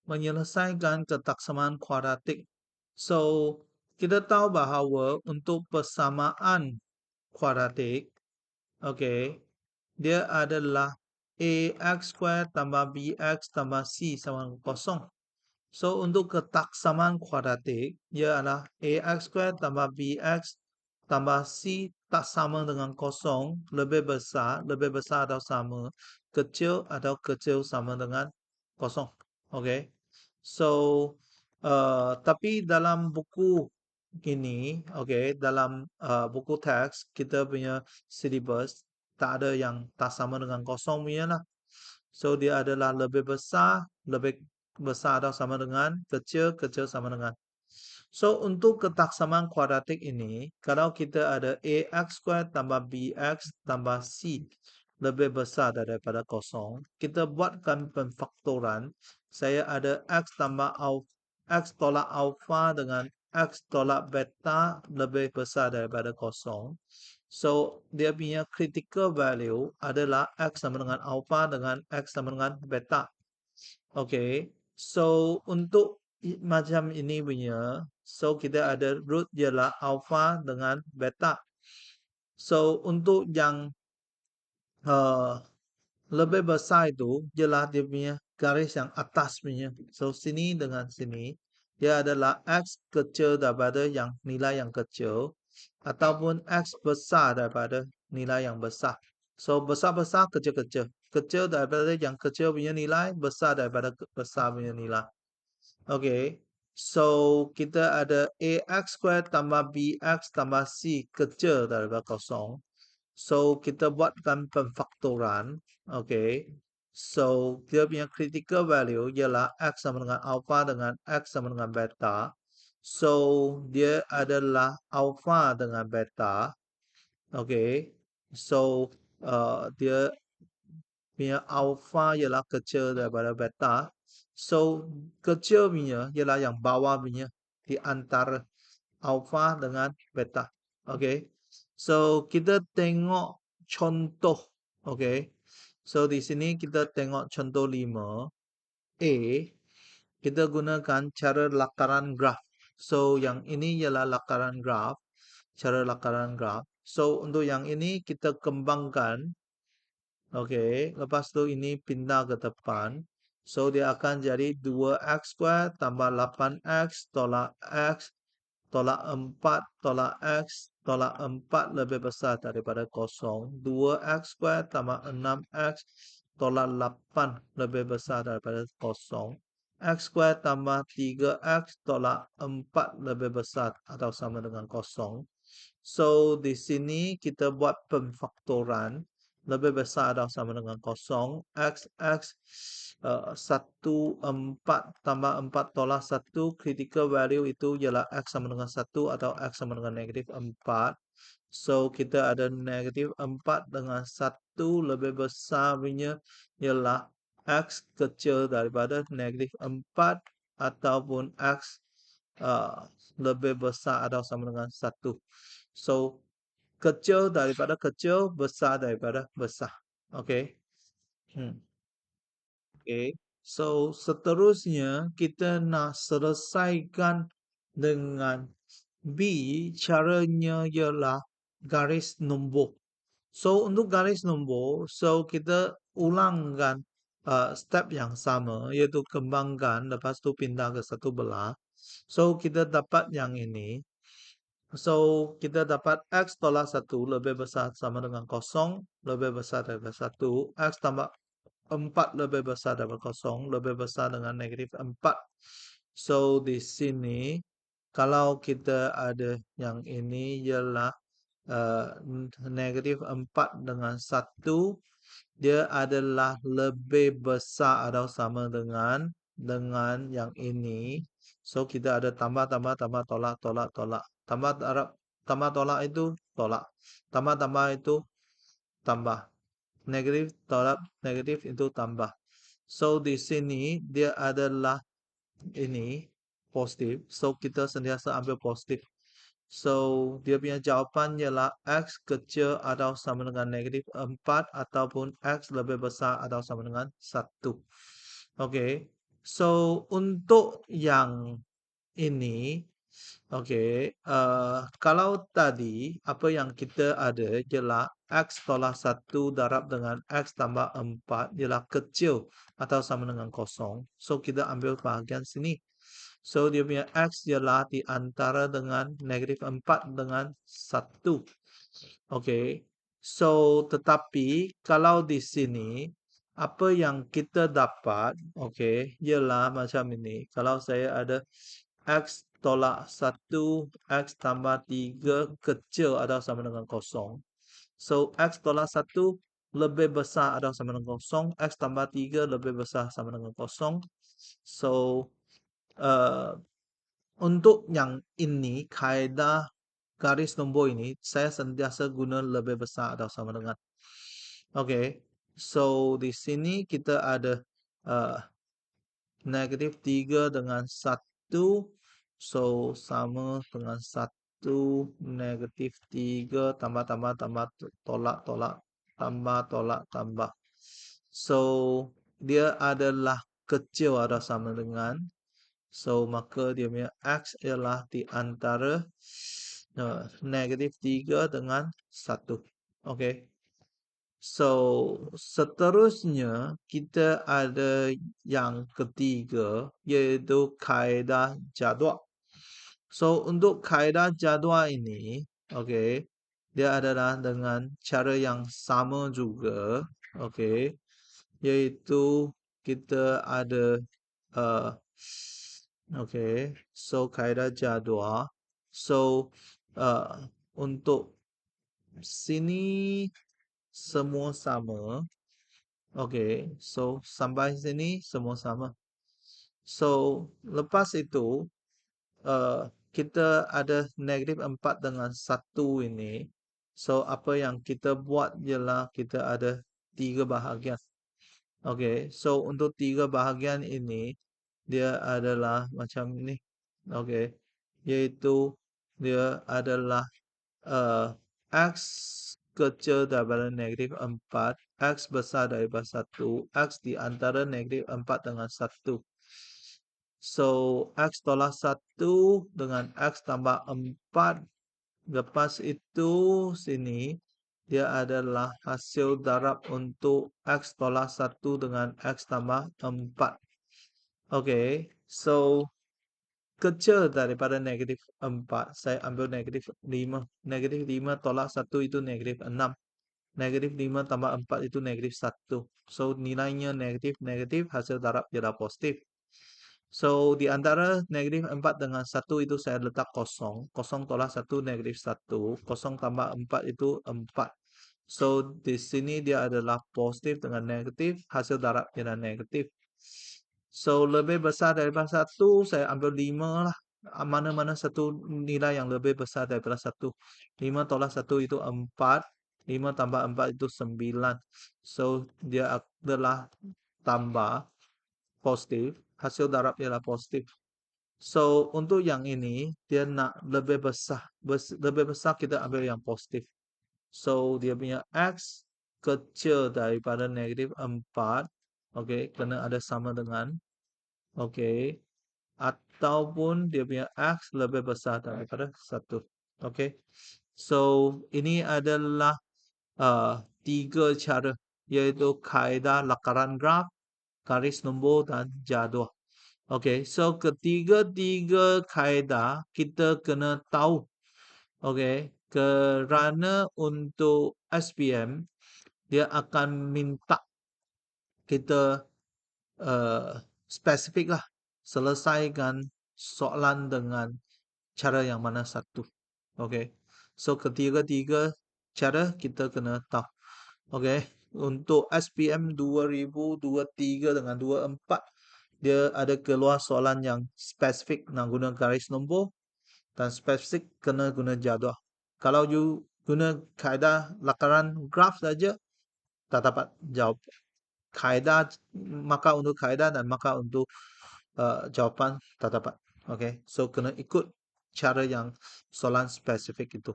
menyelesaikan ketaksamaan kuadratik. So, kita tahu bahawa untuk persamaan kuadratik, okay, dia adalah ax² tambah bx tambah c sama dengan kosong. So, untuk ketaksamaan kuadratik, ia adalah ax² tambah bx tambah c tak sama dengan kosong, lebih besar atau sama, kecil atau kecil sama dengan kosong. Okay. So, tapi dalam buku ini, okay, dalam buku teks, kita punya syllabus, tak ada yang tak sama dengan kosong punya lah. So, dia adalah lebih besar atau sama dengan kecil sama dengan. So, untuk ketaksamaan kuadratik ini, kalau kita ada ax² tambah bx tambah c lebih besar daripada kosong, kita buatkan pemfaktoran. Saya ada x tolak alfa dengan x tolak beta lebih besar daripada kosong. So, dia punya critical value adalah x sama dengan alfa dengan x sama dengan beta. Okay. So, untuk macam ini punya, so kita ada root ialah alfa dengan beta. So, untuk yang lebih besar itu ialah dia punya garis yang atas punya. So, sini dengan sini, dia adalah x kecil daripada yang nilai yang kecil, ataupun x besar daripada nilai yang besar. So, besar-besar, kecil-kecil. Kecil daripada yang kecil punya nilai, besar daripada besar punya nilai. Okay. So, kita ada ax² tambah bx tambah c kecil daripada kosong. So, kita buatkan pemfaktoran. Okay. So, dia punya critical value ialah x sama dengan alpha dengan x sama dengan beta. So, dia adalah alpha dengan beta. Okay. So, dia punya alpha ialah kecil daripada beta. So, kecil punya ialah yang bawah punya di antara alpha dengan beta. Okay. So, kita tengok contoh. Okay. So, di sini kita tengok contoh 5. A, kita gunakan cara lakaran graf. So, yang ini ialah lakaran graf. Cara lakaran graf. So, untuk yang ini kita kembangkan. Okay. Lepas tu ini pindah ke depan. So, dia akan jadi 2x² tambah 8x tolak x tolak 4 tolak x tolak 4 lebih besar daripada kosong. 2x² tambah 6x tolak 8 lebih besar daripada kosong. X² tambah 3x tolak 4 lebih besar atau sama dengan kosong. So, di sini kita buat pemfaktoran. Lebih besar atau sama dengan kosong. X 1, 4 tambah 4 tolak 1. Critical value itu ialah X sama dengan 1 atau X sama dengan negatif 4. So, kita ada negatif 4 dengan 1 lebih besar punya ialah X kecil daripada negatif 4 ataupun X lebih besar atau sama dengan 1. So, kecil daripada kecil, besar daripada besar. Okay. Okay. So, seterusnya kita nak selesaikan dengan B. Caranya ialah garis nombor. So, untuk garis nombor, so kita ulangkan step yang sama, iaitu kembangkan, lepas tu pindah ke satu belah. So, kita dapat yang ini. So, kita dapat X tolak 1 lebih besar sama dengan kosong, lebih besar daripada 1. X tambah 4 lebih besar daripada kosong, lebih besar dengan negatif 4. So, di sini, kalau kita ada yang ini ialah negatif 4 dengan 1, dia adalah lebih besar atau sama dengan yang ini. So, kita ada tambah, tolak, tolak. Tambah tolak itu tolak. Tambah itu tambah. Negatif tolak negatif itu tambah. So, di sini dia adalah ini positif. So, kita sentiasa ambil positif. So, dia punya jawapan ialah X kecil atau sama dengan negatif 4 ataupun X lebih besar atau sama dengan 1. Okay. So, untuk yang ini, okey, kalau tadi apa yang kita ada ialah X tolak 1 darab dengan X tambah 4 ialah kecil atau sama dengan kosong. So, kita ambil bahagian sini. So, dia punya X ialah di antara dengan negatif 4 dengan 1. Okey. So, tetapi kalau di sini, apa yang kita dapat, okey, ialah macam ini. Kalau saya ada X tolak 1, X tambah 3 kecil atau sama dengan kosong. So, X tolak 1 lebih besar atau sama dengan kosong, X tambah 3 lebih besar sama dengan kosong. So, uh, untuk yang ini, kaedah garis nombor ini, saya sentiasa guna lebih besar atau sama dengan. Okey. So, di sini kita ada, uh, negatif 3 dengan 1. So, sama dengan 1 negatif 3 tambah, tambah, tambah, tolak, tolak, tambah, tolak, tambah. So, dia adalah kecil atau sama dengan. So, maka dia punya X ialah di antara negatif 3 dengan 1. Okey. So, seterusnya kita ada yang ketiga, iaitu kaedah jadual. So, untuk kaedah jadual ini, okey, dia adalah dengan cara yang sama juga, okey, iaitu kita ada, uh, okey, so kaedah jadual. So, untuk sini semua sama. Okey, so sampai sini semua sama. So, lepas itu, kita ada negatif 4 dengan 1 ini. So, apa yang kita buat ialah kita ada 3 bahagian. Okey, so untuk 3 bahagian ini, dia adalah macam ni. Okey, iaitu dia adalah X kecil daripada negatif 4, X besar daripada 1, X di antara negatif 4 dengan 1. So, X tolak 1 dengan X tambah 4. Lepas itu, sini, dia adalah hasil darab untuk X tolak 1 dengan X tambah 4. Okey, so kecil daripada negatif 4, saya ambil negatif 5. Negatif 5 tolak 1 itu negatif 6. Negatif 5 tambah 4 itu negatif 1. So, nilainya negatif, negatif, hasil darab ialah positif. So, di antara negatif 4 dengan 1 itu saya letak kosong. Kosong tolak 1, negatif 1. Kosong tambah 4 itu 4. So, di sini dia adalah positif dengan negatif, hasil darab ialah negatif. So, lebih besar daripada 1, saya ambil 5 lah. Mana-mana satu nilai yang lebih besar daripada 1. 5 tolak 1 itu 4. 5 tambah 4 itu 9. So, dia adalah tambah positif. Hasil darab ialah positif. So, untuk yang ini, dia nak lebih besar. Lebih besar kita ambil yang positif. So, dia punya X kecil daripada negatif 4. Okey, kena ada sama dengan. Okey. Ataupun dia punya X lebih besar daripada 1. Okey. So, ini adalah 3 cara, iaitu kaedah lakaran graf, garis nombor dan jadual. Okey, so ketiga-tiga kaedah kita kena tahu. Okey, kerana untuk SPM, dia akan minta kita spesifik lah, selesaikan soalan dengan cara yang mana satu. Okey, so ketiga-tiga cara kita kena tahu. Okey, untuk SPM 2023 dengan 24, dia ada keluar soalan yang spesifik nak guna garis nombor dan spesifik kena guna jadual. Kalau you guna kaedah lakaran graf saja, tak dapat jawab. Kaedah, maka untuk kaedah dan maka untuk jawapan tak dapat. Okey, so kena ikut cara yang soalan spesifik itu.